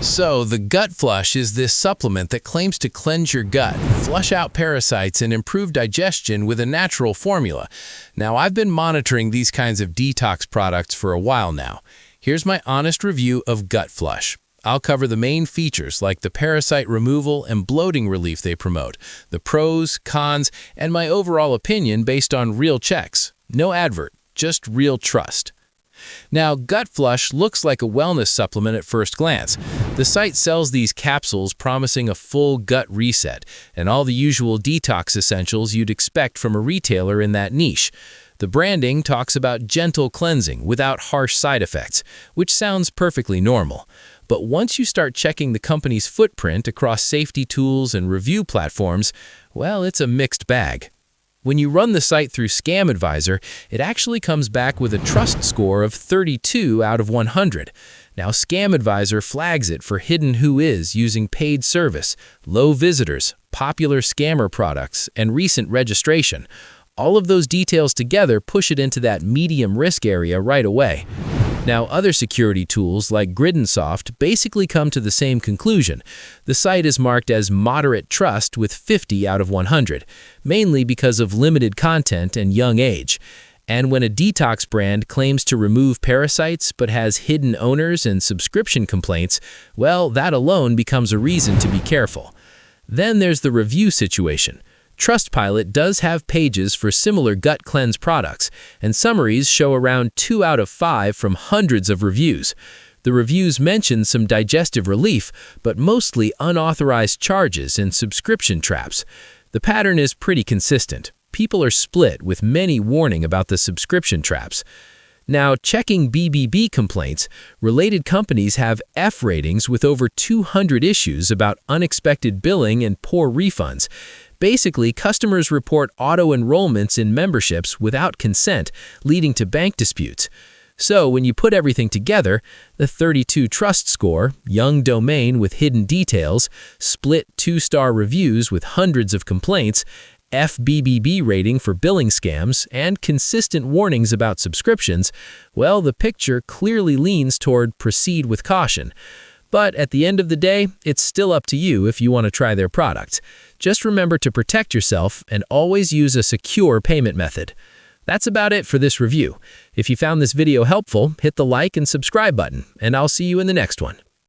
So, the GutFlush is this supplement that claims to cleanse your gut, flush out parasites, and improve digestion with a natural formula. Now, I've been monitoring these kinds of detox products for a while now. Here's my honest review of GutFlush. I'll cover the main features like the parasite removal and bloating relief they promote, the pros, cons, and my overall opinion based on real checks. No advert, just real trust. Now, GutFlush looks like a wellness supplement at first glance. The site sells these capsules promising a full gut reset and all the usual detox essentials you'd expect from a retailer in that niche. The branding talks about gentle cleansing without harsh side effects, which sounds perfectly normal. But once you start checking the company's footprint across safety tools and review platforms, well, it's a mixed bag. When you run the site through Scam Advisor, it actually comes back with a trust score of 32 out of 100. Now, Scam Advisor flags it for hidden who is using paid service, low visitors, popular scammer products, and recent registration. All of those details together push it into that medium risk area right away. Now, other security tools like Griddensoft basically come to the same conclusion. The site is marked as moderate trust with 50 out of 100, mainly because of limited content and young age. And when a detox brand claims to remove parasites but has hidden owners and subscription complaints, well, that alone becomes a reason to be careful. Then there's the review situation. Trustpilot does have pages for similar gut cleanse products, and summaries show around 2 out of 5 from hundreds of reviews. The reviews mention some digestive relief, but mostly unauthorized charges and subscription traps. The pattern is pretty consistent. People are split, with many warning about the subscription traps. Now, checking BBB complaints, related companies have F ratings with over 200 issues about unexpected billing and poor refunds. Basically, customers report auto-enrollments in memberships without consent, leading to bank disputes. So, when you put everything together, the 32 trust score, young domain with hidden details, split 2-star reviews with hundreds of complaints, FBBB rating for billing scams, and consistent warnings about subscriptions, well, the picture clearly leans toward proceed with caution. But at the end of the day, it's still up to you if you want to try their products. Just remember to protect yourself and always use a secure payment method. That's about it for this review. If you found this video helpful, hit the like and subscribe button, and I'll see you in the next one.